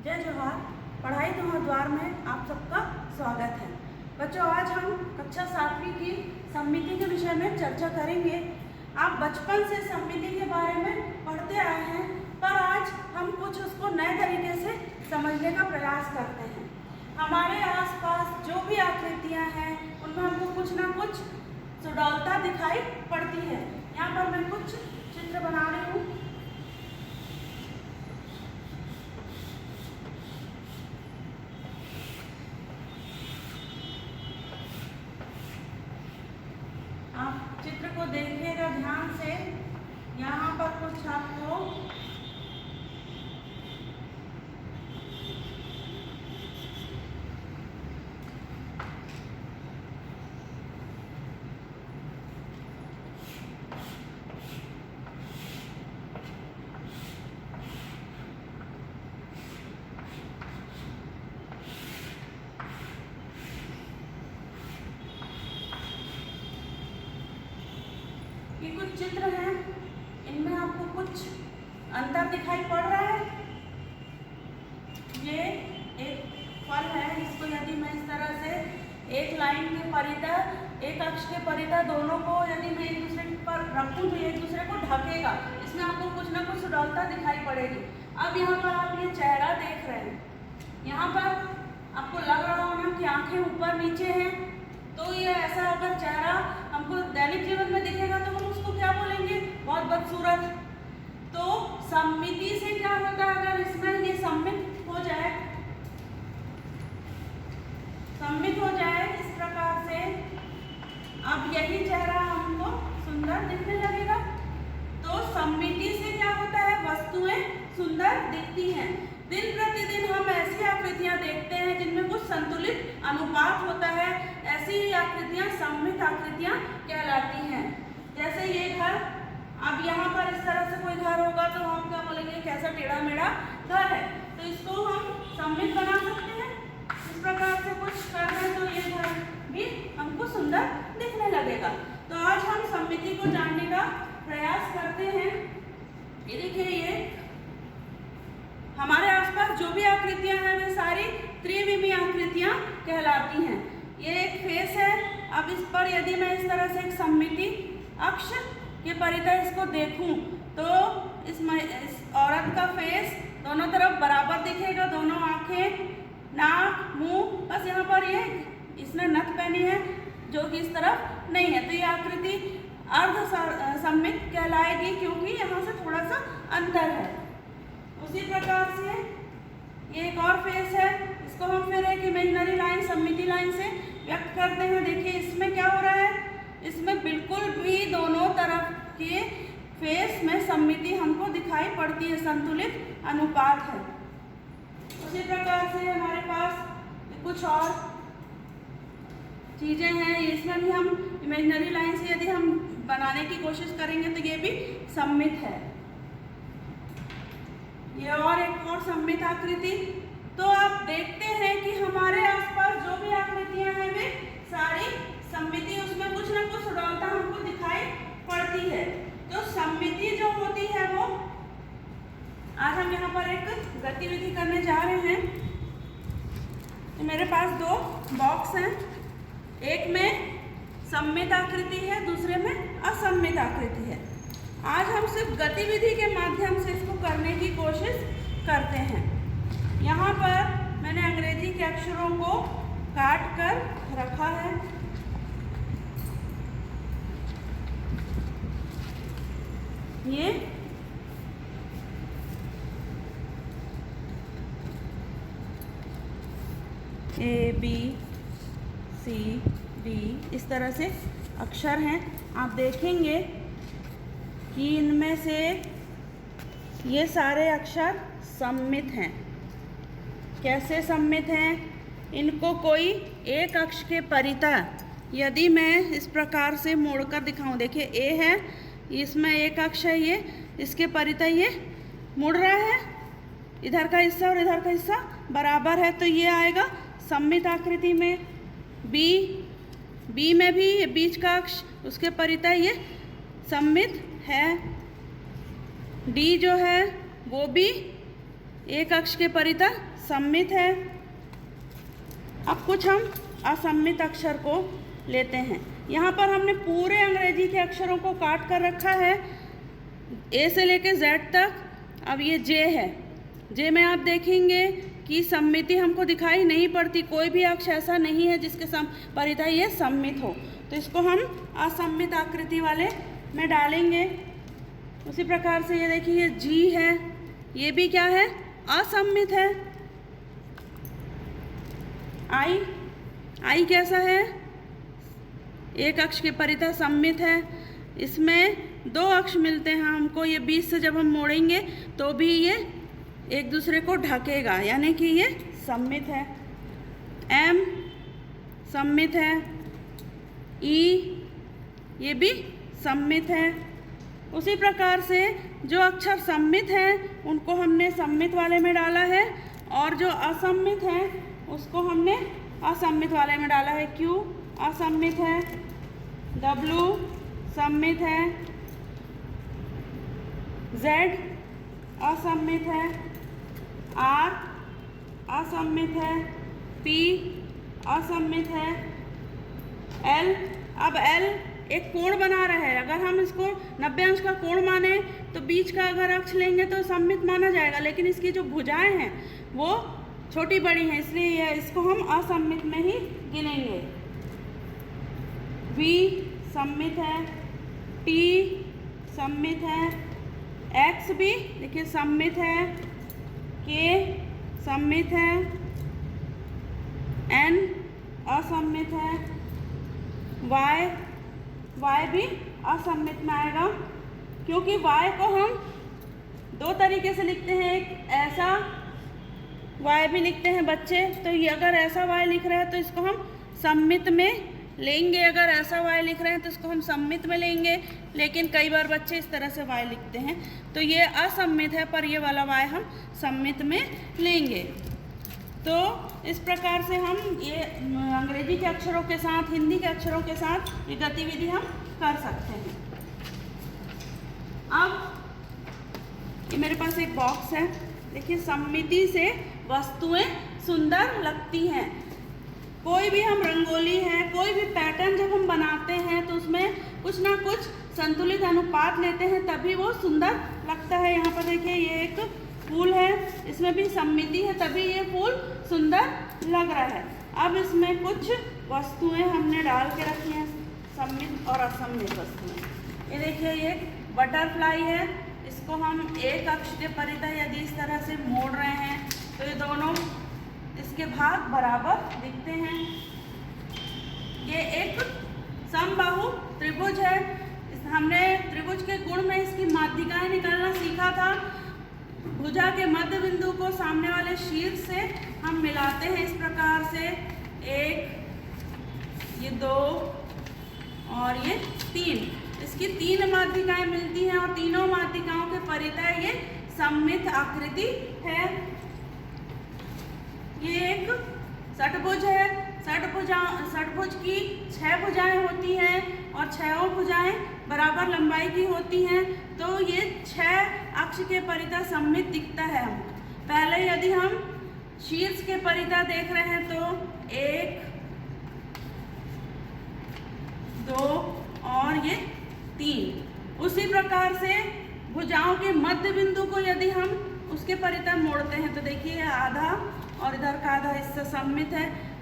जय जोहार। पढ़ाई तुम्हारे द्वार में आप सबका स्वागत है। बच्चों, आज हम कक्षा 7वीं की सममिति के विषय में चर्चा करेंगे। आप बचपन से सममिति के बारे में पढ़ते आए हैं, पर आज हम कुछ उसको नए तरीके से समझने का प्रयास करते हैं। हमारे आसपास जो भी आकृतियाँ हैं उनमें हमको कुछ ना कुछ सुडौलता दिखाई पड़ती है। यहाँ पर मैं कुछ चित्र बना रही हूँ। आप चित्र को देखिएगा ध्यान से। यहाँ पर कुछ आपको ये कुछ चित्र हैं, इनमें आपको कुछ अंतर दिखाई पड़ रहा है। ये एक फल है, इसको यदि मैं इस तरह से एक लाइन के परितः, एक अक्ष के परितः दोनों को यदि मैं एक दूसरे पर रखूं तो एक दूसरे को ढकेगा। इसमें आपको कुछ ना कुछ सुडौलता दिखाई पड़ेगी। अब यहाँ पर आप ये चेहरा देख रहे हैं, यहाँ पर आपको लग रहा होगा कि आंखें ऊपर नीचे हैं। तो ये ऐसा अगर चेहरा हमको दैनिक जीवन में दिखेगा तो हम उसको क्या बोलेंगे? बहुत बदसूरत। तो सममिति से क्या होता है, अगर इसमें ये सम्मित हो जाए, सम्मित हो जाए इस प्रकार से, अब यही चेहरा हमको सुंदर दिखने लगेगा। तो सममिति से क्या होता है, वस्तुएं सुंदर दिखती हैं। दिन प्रतिदिन हम ऐसी आकृतियां देखते हैं जिनमें कुछ संतुलित अनुपात होता है। ऐसी आकृतियां सममित आकृतियां कहलाती हैं। जैसे ये घर, अब यहाँ पर इस तरह से कोई घर होगा तो हम क्या बोलेंगे, कैसा टेढ़ा मेढ़ा घर है, तो इसको हम सममित बना सकते हैं। इस प्रकार से कुछ कर रहे हैं तो ये घर भी हमको सुंदर दिखने लगेगा। तो आज हम सममिति को जानने का प्रयास करते हैं। ये देखिए, ये हमारे आसपास जो भी आकृतियां हैं वे सारी त्रिविमीय आकृतियां कहलाती हैं। ये एक फेस है। अब इस पर यदि मैं इस तरह से एक सममिति अक्ष के परितः इसको देखूं तो इस औरत का फेस दोनों तरफ बराबर दिखेगा। दोनों आंखें, नाक, मुंह, बस यहाँ पर ये इसने नथ पहनी है जो कि इस तरफ नहीं है। तो ये आकृति अर्ध सममित कहलाएगी क्योंकि यहाँ से थोड़ा सा अंतर है। उसी प्रकार से ये एक और फेस है, इसको हम फिर एक इमेजिनरी लाइन, सममिति लाइन से व्यक्त करते हैं। देखिए इसमें क्या हो रहा है, इसमें बिल्कुल भी दोनों तरफ के फेस में सममिति हमको दिखाई पड़ती है, संतुलित अनुपात है। उसी प्रकार से हमारे पास कुछ और चीजें हैं, इसमें भी हम इमेजिनरी लाइन से यदि हम बनाने की कोशिश करेंगे तो ये भी सममित है। ये और एक और सममित आकृति। तो आप देखते हैं कि हमारे आसपास जो भी आकृतियां हैं वे सारी सममिति, उसमें कुछ ना कुछ सुडौलता हमको दिखाई पड़ती है। तो सममिति जो होती है वो, आज हम यहाँ पर एक गतिविधि करने जा रहे हैं। तो मेरे पास दो बॉक्स हैं, एक में सममित आकृति है, दूसरे में असममित आकृति है। आज हम सिर्फ गतिविधि के माध्यम से इसको करने की कोशिश करते हैं। यहाँ पर मैंने अंग्रेजी के अक्षरों को काट कर रखा है। ये ABCD इस तरह से अक्षर हैं। आप देखेंगे कि इनमें से ये सारे अक्षर सममित हैं। कैसे सममित हैं? इनको कोई एक अक्ष के परितः यदि मैं इस प्रकार से मोड़कर दिखाऊं, देखिए ए है, इसमें एक अक्ष है, ये इसके परितः ये मुड़ रहा है, इधर का हिस्सा और इधर का हिस्सा बराबर है, तो ये आएगा सममित आकृति में। बी में भी ये बीच का अक्ष, उसके परितः ये सममित है। डी जो है वो भी एक अक्ष के परितः सममित है। अब कुछ हम असममित अक्षर को लेते हैं। यहाँ पर हमने पूरे अंग्रेजी के अक्षरों को काट कर रखा है, ए से लेके जेड तक। अब ये जे है, जे में आप देखेंगे कि सममिति हमको दिखाई नहीं पड़ती, कोई भी अक्ष ऐसा नहीं है जिसके परितः ये सममित हो, तो इसको हम असममित आकृति वाले में डालेंगे। उसी प्रकार से ये देखिए ये जी है, ये भी क्या है, असममित है। आई कैसा है, एक अक्ष के परितः सममित है। इसमें दो अक्ष मिलते हैं हमको, ये बीच से जब हम मोड़ेंगे तो भी ये एक दूसरे को ढकेगा, यानी कि ये सममित है। एम सममित है, ई ये भी सममित है। उसी प्रकार से जो अक्षर सममित हैं उनको हमने सममित वाले में डाला है, और जो असममित हैं उसको हमने असममित वाले में डाला है। क्यू असममित है, डब्लू सममित है, जेड असममित है, आर असममित है, पी असममित है, एल। अब एल एक कोण बना रहा है, अगर हम इसको 90 अंश का कोण माने तो बीच का अगर अक्ष लेंगे तो सममित माना जाएगा, लेकिन इसकी जो भुजाएं हैं वो छोटी बड़ी हैं, इसलिए इसको हम असममित में ही गिनेंगे। वी सममित है, टी सममित है, एक्स भी देखिए सममित है, के सममित है, एन असममित है, वाई भी असममित में आएगा, क्योंकि वाई को हम दो तरीके से लिखते हैं। एक ऐसा वाई भी लिखते हैं बच्चे, तो ये अगर ऐसा वाई लिख रहे हैं तो इसको हम सममित में लेंगे, अगर ऐसा वाई लिख रहे हैं तो इसको हम सममित में लेंगे, लेकिन कई बार बच्चे इस तरह से वाई लिखते हैं तो ये असममित है, पर ये वाला वाई हम सममित में लेंगे। तो इस प्रकार से हम ये अंग्रेजी के अक्षरों के साथ, हिंदी के अक्षरों के साथ ये गतिविधि हम कर सकते हैं। अब ये मेरे पास एक बॉक्स है, देखिए सममिति से वस्तुएं सुंदर लगती हैं। कोई भी हम रंगोली है, कोई भी पैटर्न जब हम बनाते हैं तो उसमें कुछ ना कुछ संतुलित अनुपात लेते हैं, तभी वो सुंदर लगता है। यहाँ पर देखिए ये एक फूल है, इसमें भी सममिति है, तभी ये फूल सुंदर लग रहा है। अब इसमें कुछ वस्तुएं हमने डाल के रखी हैं, सममित और असममित वस्तुएं। ये देखिए ये बटरफ्लाई है, इसको हम एक अक्ष के परितः यदि इस तरह से मोड़ रहे हैं तो ये दोनों इसके भाग बराबर दिखते हैं। ये एक समबाहु त्रिभुज है, हमने त्रिभुज के गुण में इसकी माध्यिकाएं निकालना सीखा था। भुजा के मध्य बिंदु को सामने वाले शीर्ष से हम मिलाते हैं इस प्रकार से, एक, ये दो और ये तीन, इसकी तीन माध्यिकाएं मिलती हैं और तीनों माध्यिकाओं के परितः ये सममित आकृति है। ये एक षटभुज है, षटभुज की 6 भुजाएं होती हैं और 6 भुजाएं बराबर लंबाई की होती हैं, तो ये 6 अक्ष के परितः सममित दिखता है हमको। पहले यदि हम शीर्ष के परितः देख रहे हैं तो 1, 2 और ये 3। उसी प्रकार से भुजाओं के मध्य बिंदु को यदि हम उसके परितः मोड़ते हैं तो देखिए आधा और इधर का आधा हिस्सा सममित है।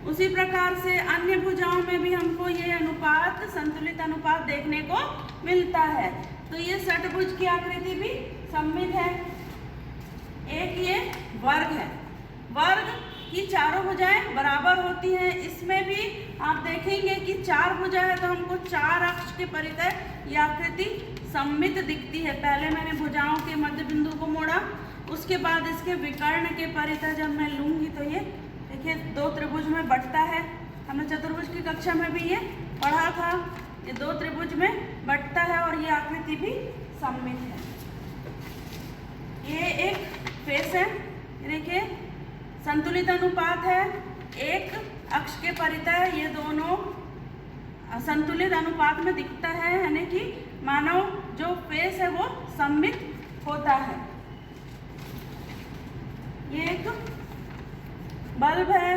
उसी प्रकार से अन्य भुजाओं में भी हमको ये अनुपात, संतुलित अनुपात देखने को मिलता है। तो ये षटभुज की आकृति भी सममित है। एक ये वर्ग है, वर्ग की चारों भुजाएं बराबर होती हैं। इसमें भी आप देखेंगे कि 4 भुजा है तो हमको 4 अक्ष के परितः ये आकृति सममित दिखती है। पहले मैंने भुजाओं के मध्य बिंदु को मोड़ा, उसके बाद इसके विकर्ण के परितः जब मैं लूँगी तो ये देखिए 2 त्रिभुज में बंटता है। हमने चतुर्भुज की कक्षा में भी ये पढ़ा था, ये 2 त्रिभुज में बंटता है और ये आकृति भी सममित है। ये एक फेस है, देखिए संतुलित अनुपात है, एक अक्ष के परितः ये दोनों संतुलित अनुपात में दिखता है, यानी कि मानव जो फेस है वो सममित होता है। बल्ब है,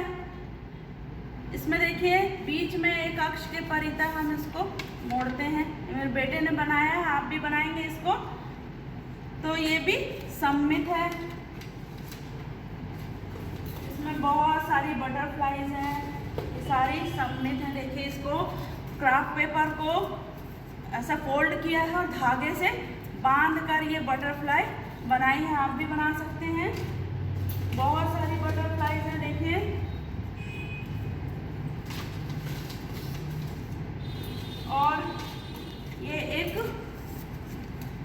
इसमें देखिए बीच में एक अक्ष के परितः हम इसको मोड़ते हैं। मेरे बेटे ने बनाया है, आप भी बनाएंगे इसको, तो ये भी सममित है। इसमें बहुत सारी बटरफ्लाईज हैं, ये सारी सममित हैं। देखिए इसको क्राफ्ट पेपर को ऐसा फोल्ड किया है और धागे से बांध कर ये बटरफ्लाई बनाई है, आप भी बना सकते हैं। बहुत सारी बटरफ्लाईज हैं देखिए। और ये एक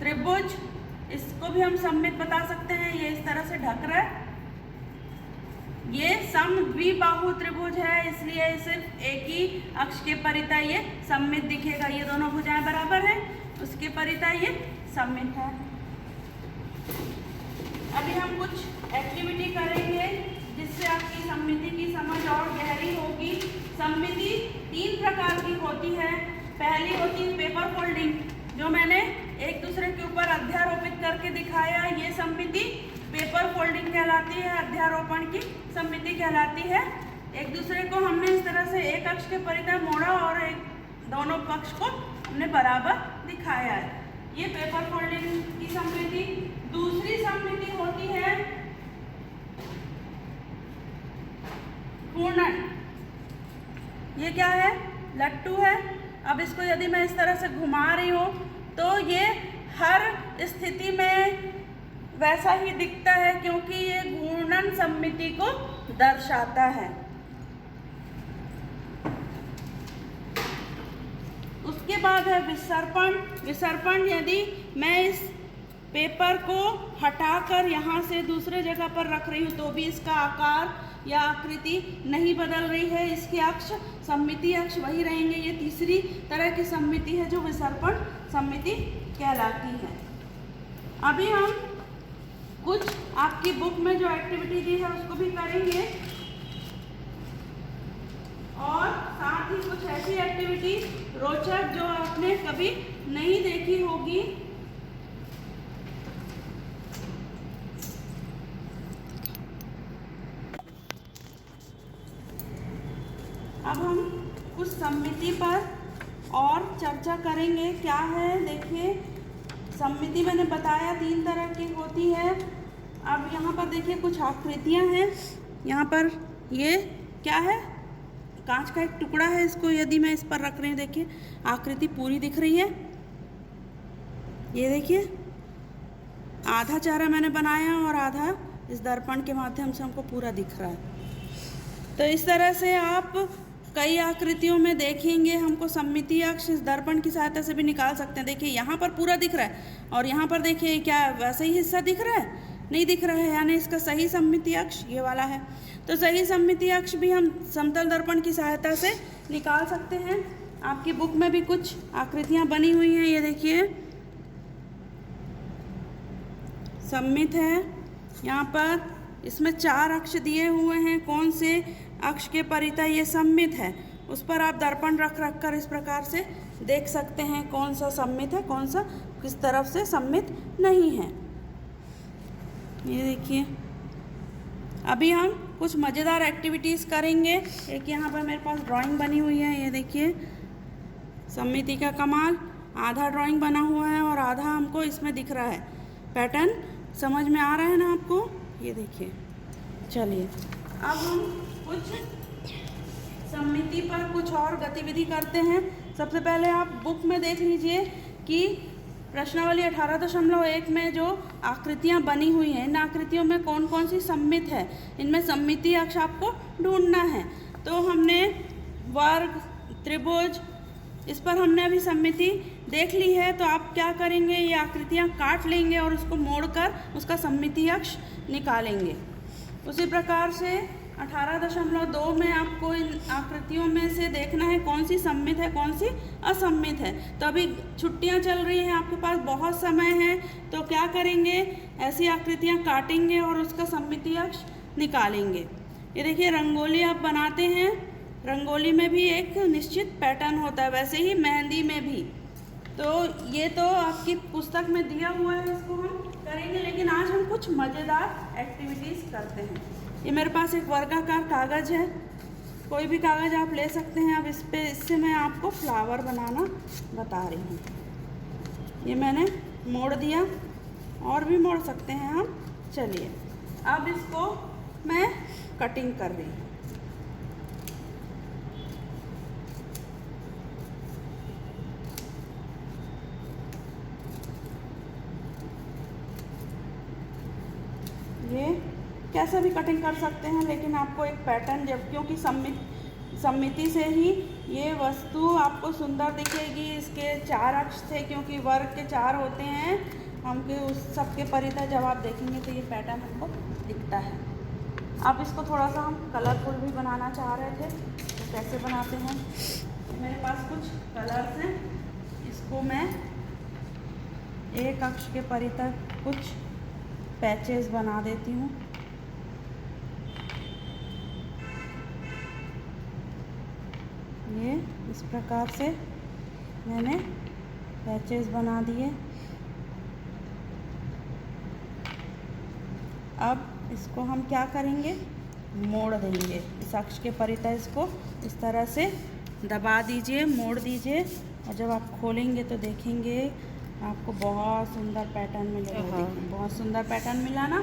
त्रिभुज, इसको भी हम सममित बता सकते हैं। ये इस तरह से ढक रहा है, ये समद्विबाहु त्रिभुज है, इसलिए सिर्फ एक ही अक्ष के परितः ये सममित दिखेगा। ये दोनों भुजाएं बराबर हैं, उसके परितः ये सममित है। अभी हम कुछ एक्टिविटी करेंगे जिससे आपकी सममिति की समझ और गहरी होगी। सममिति 3 प्रकार की होती है। पहली होती है पेपर फोल्डिंग, जो मैंने एक दूसरे के ऊपर अध्यारोपित करके दिखाया, ये सममिति पेपर फोल्डिंग कहलाती है, अध्यारोपण की सममिति कहलाती है। एक दूसरे को हमने इस तरह से एक अक्ष के परितः मोड़ा और एक दोनों पक्ष को हमने बराबर दिखाया है, ये पेपर फोल्डिंग की सममिति। दूसरी सममिति होती है घूर्णन। ये क्या है? लट्टू है। अब इसको यदि मैं इस तरह से घुमा रही हूँ तो ये हर स्थिति में वैसा ही दिखता है, क्योंकि ये घूर्णन सममिति को दर्शाता है। उसके बाद है विसर्पण। विसर्पण, यदि मैं इस पेपर को हटाकर यहाँ से दूसरे जगह पर रख रही हूँ तो भी इसका आकार या आकृति नहीं बदल रही है, इसके अक्ष सममिति अक्ष वही रहेंगे। ये तीसरी तरह की सममिति है जो विसर्पण सममिति कहलाती है। अभी हम कुछ आपकी बुक में जो एक्टिविटी दी है उसको भी करेंगे, और साथ ही कुछ ऐसी एक्टिविटी रोचक जो आपने कभी नहीं देखी होगी। अब हम कुछ सममिति पर और चर्चा करेंगे। क्या है? देखिए, सममिति मैंने बताया 3 तरह की होती है। अब यहाँ पर देखिए कुछ आकृतियाँ हैं। यहाँ पर ये क्या है? कांच का एक टुकड़ा है, इसको यदि मैं इस पर रख रही हूँ, देखिए आकृति पूरी दिख रही है। ये देखिए आधा चेहरा मैंने बनाया और आधा इस दर्पण के माध्यम से हमको पूरा दिख रहा है। तो इस तरह से आप कई आकृतियों में देखेंगे, हमको सममिति अक्ष इस दर्पण की सहायता से भी निकाल सकते हैं। देखिए यहाँ पर पूरा दिख रहा है और यहाँ पर देखिए क्या वैसा ही हिस्सा दिख रहा है? नहीं दिख रहा है, यानी इसका सही सममिति अक्ष ये वाला है। तो सही सममिति अक्ष भी हम समतल दर्पण की सहायता से निकाल सकते हैं। आपकी बुक में भी कुछ आकृतियाँ बनी हुई हैं, ये देखिए सममित है। यहाँ पर इसमें 4 अक्ष दिए हुए हैं, कौन से अक्ष के परितः ये सममित है, उस पर आप दर्पण रख कर इस प्रकार से देख सकते हैं कौन सा सममित है, कौन सा किस तरफ से सममित नहीं है। ये देखिए अभी हम कुछ मज़ेदार एक्टिविटीज़ करेंगे। एक यहाँ पर मेरे पास ड्राइंग बनी हुई है, ये देखिए सममिति का कमाल। आधा ड्राइंग बना हुआ है और आधा हमको इसमें दिख रहा है। पैटर्न समझ में आ रहा है ना आपको? ये देखिए। चलिए अब हम कुछ सममिति पर कुछ और गतिविधि करते हैं। सबसे पहले आप बुक में देख लीजिए कि प्रश्नावली 18.1 में जो आकृतियाँ बनी हुई हैं, इन आकृतियों में कौन कौन सी सममित है, इनमें सममिति अक्ष आपको ढूंढना है। तो हमने वर्ग, त्रिभुज, इस पर हमने अभी सममिति देख ली है। तो आप क्या करेंगे, ये आकृतियाँ काट लेंगे और उसको मोड़कर उसका सममिति अक्ष निकालेंगे। उसी प्रकार से 18.2 में आपको इन आकृतियों में से देखना है कौन सी सममित है, कौन सी असममित है। तो अभी छुट्टियां चल रही हैं, आपके पास बहुत समय है, तो क्या करेंगे, ऐसी आकृतियां काटेंगे और उसका सममिति अक्ष निकालेंगे। ये देखिए रंगोली आप बनाते हैं, रंगोली में भी एक निश्चित पैटर्न होता है, वैसे ही मेहंदी में भी। तो ये तो आपकी पुस्तक में दिया हुआ है, इसको हम करेंगे, लेकिन आज हम कुछ मज़ेदार एक्टिविटीज़ करते हैं। ये मेरे पास एक वर्गाकार कागज़ है, कोई भी कागज़ आप ले सकते हैं। अब इससे मैं आपको फ्लावर बनाना बता रही हूँ। ये मैंने मोड़ दिया, और भी मोड़ सकते हैं हम। चलिए अब इसको मैं कटिंग कर रही हूँ। ये कैसे भी कटिंग कर सकते हैं, लेकिन आपको एक पैटर्न, जब क्योंकि सममिति से ही ये वस्तु आपको सुंदर दिखेगी। इसके 4 अक्ष थे, क्योंकि वर्ग के 4 होते हैं। हमके उस सब के परितः जब आप देखेंगे तो ये पैटर्न हमको दिखता है। अब इसको थोड़ा सा हम कलरफुल भी बनाना चाह रहे थे, तो कैसे बनाते हैं। मेरे पास कुछ कलर्स हैं, इसको मैं एक अक्ष के परितः कुछ पैचेस बना देती हूँ। ये इस प्रकार से मैंने पैचेस बना दिए। अब इसको हम क्या करेंगे, मोड़ देंगे। इस अक्ष के परितः इसको इस तरह से दबा दीजिए, मोड़ दीजिए, और जब आप खोलेंगे तो देखेंगे आपको बहुत सुंदर पैटर्न मिलेगा। देखिए बहुत सुंदर पैटर्न मिला ना।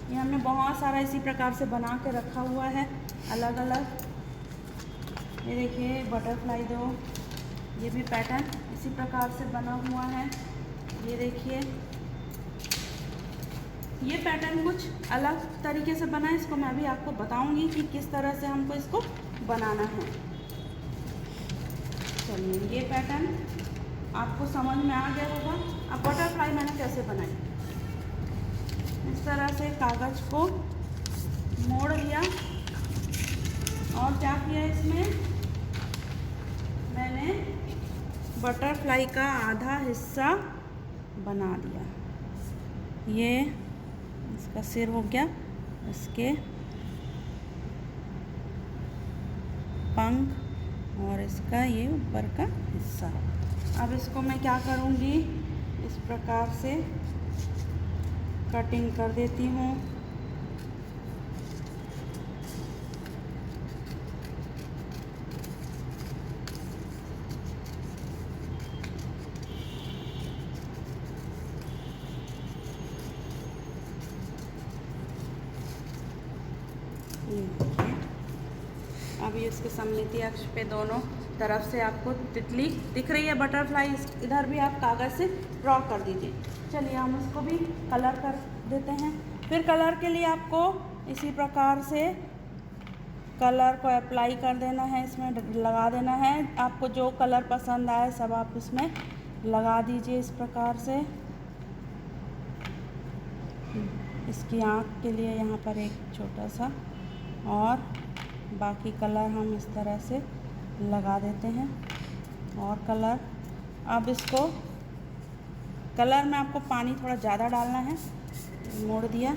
ये हमने बहुत सारा इसी प्रकार से बना के रखा हुआ है, अलग अलग। ये देखिए बटरफ्लाई दो, ये भी पैटर्न इसी प्रकार से बना हुआ है। ये देखिए ये पैटर्न कुछ अलग तरीके से बना है, इसको मैं भी आपको बताऊंगी कि किस तरह से हमको इसको बनाना है। चलिए ये पैटर्न आपको समझ में आ गया होगा। अब बटरफ्लाई मैंने कैसे बनाई, इस तरह से कागज़ को मोड़ लिया, और क्या किया, इसमें मैंने बटरफ्लाई का आधा हिस्सा बना दिया। ये इसका सिर हो गया, इसके पंख, और इसका ये ऊपर का हिस्सा। अब इसको मैं क्या करूँगी, इस प्रकार से कटिंग कर देती हूँ। अब ये इसके सममिति अक्ष पे दोनों तरफ से आपको तितली दिख रही है, बटरफ्लाई। इधर भी आप कागज़ से ड्रॉ कर दीजिए। चलिए हम इसको भी कलर कर देते हैं। फिर कलर के लिए आपको इसी प्रकार से कलर को अप्लाई कर देना है, इसमें लगा देना है। आपको जो कलर पसंद आए सब आप इसमें लगा दीजिए इस प्रकार से। इसकी आँख के लिए यहाँ पर एक छोटा सा, और बाकी कलर हम इस तरह से लगा देते हैं। और कलर, अब इसको कलर में आपको पानी थोड़ा ज़्यादा डालना है। मोड़ दिया,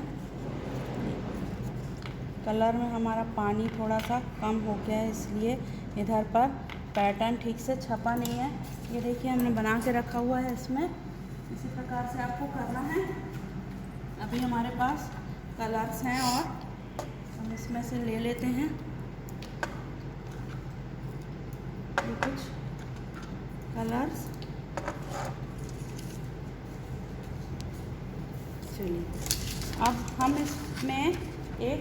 कलर में हमारा पानी थोड़ा सा कम हो गया है, इसलिए इधर पर पैटर्न ठीक से छपा नहीं है। ये देखिए हमने बना के रखा हुआ है, इसमें इसी प्रकार से आपको करना है। अभी हमारे पास कलर्स हैं, और हम इसमें से ले लेते हैं ये कुछ कलर्स। चलिए अब हम इसमें एक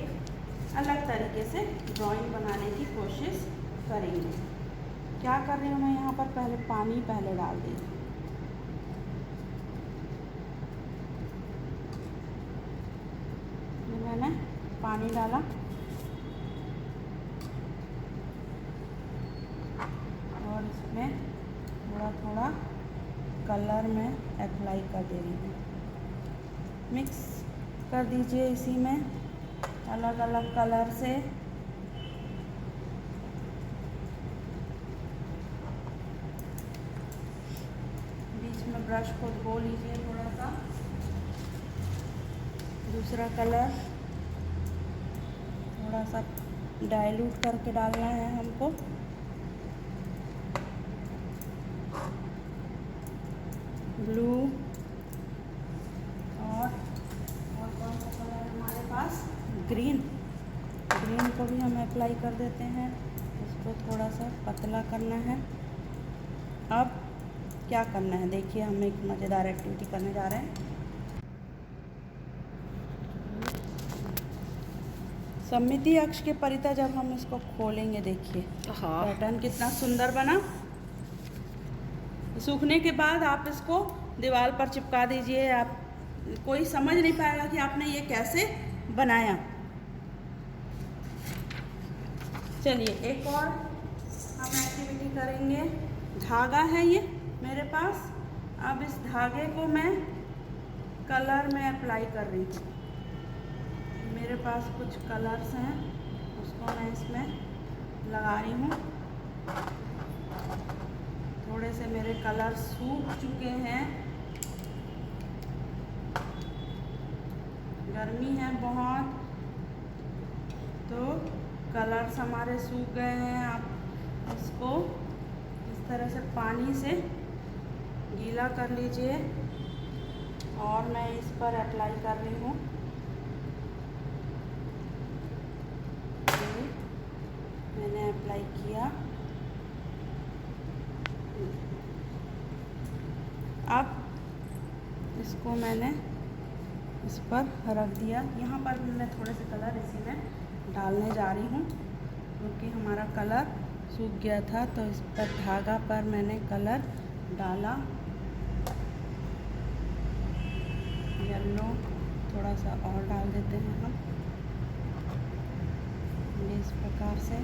अलग तरीके से ड्राइंग बनाने की कोशिश करेंगे। क्या कर रही हूँ मैं, यहाँ पर पहले पानी डाल दी। मैंने पानी डाला, और इसमें थोड़ा थोड़ा कलर में अप्लाई कर दे रही हूँ। मिक्स कर दीजिए इसी में अलग अलग कलर से। बीच में ब्रश को धो लीजिए थोड़ा सा। दूसरा कलर थोड़ा सा डाइल्यूट करके डालना है हमको। ब्लू और ग्रीन को भी हम अप्लाई कर देते हैं। इसको थोड़ा सा पतला करना है। अब क्या करना है देखिए, हम एक मज़ेदार एक्टिविटी करने जा रहे हैं। सममिति अक्ष के परितः जब हम इसको खोलेंगे, देखिए पैटर्न कितना सुंदर बना। सूखने के बाद आप इसको दीवार पर चिपका दीजिए। आप कोई समझ नहीं पाएगा कि आपने ये कैसे बनाया। चलिए एक और हम एक्टिविटी करेंगे। धागा है ये मेरे पास। अब इस धागे को मैं कलर में अप्लाई कर रही हूँ। मेरे पास कुछ कलर्स हैं, उसको मैं इसमें लगा रही हूँ। थोड़े से मेरे कलर सूख चुके हैं, गर्मी है बहुत, तो कलर्स हमारे सूख गए हैं। आप इसको इस तरह से पानी से गीला कर लीजिए और मैं इस पर अप्लाई कर रही हूँ। मैंने अप्लाई किया। अब इसको मैंने इस पर रख दिया। यहाँ पर भी मैं थोड़े से कलर इसी में डालने जा रही हूँ, क्योंकि हमारा कलर सूख गया था। तो इस पर धागा पर मैंने कलर डाला। येलो थोड़ा सा और डाल देते हैं हम, ये इस प्रकार से,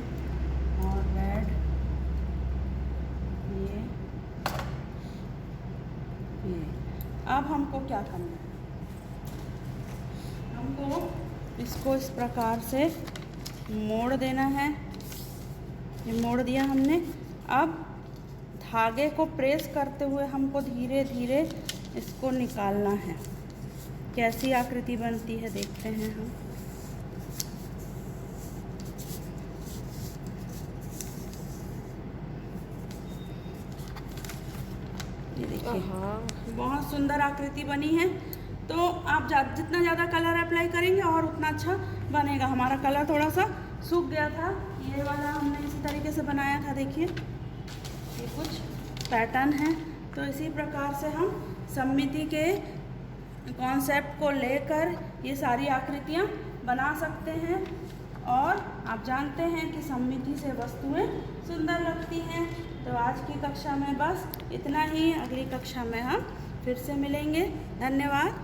और रेड ये। अब हमको क्या करना है, हमको इसको इस प्रकार से मोड़ देना है। ये मोड़ दिया हमने। अब धागे को प्रेस करते हुए हमको धीरे धीरे इसको निकालना है। कैसी आकृति बनती है देखते हैं हम। ये देखिए बहुत सुंदर आकृति बनी है। तो आप जितना ज़्यादा कलर अप्लाई करेंगे और उतना अच्छा बनेगा। हमारा कलर थोड़ा सा सूख गया था, ये वाला हमने इसी तरीके से बनाया था। देखिए ये कुछ पैटर्न है। तो इसी प्रकार से हम सममिति के कॉन्सेप्ट को लेकर ये सारी आकृतियाँ बना सकते हैं। और आप जानते हैं कि सममिति से वस्तुएं सुंदर लगती हैं। तो आज की कक्षा में बस इतना ही। अगली कक्षा में हम फिर से मिलेंगे। धन्यवाद।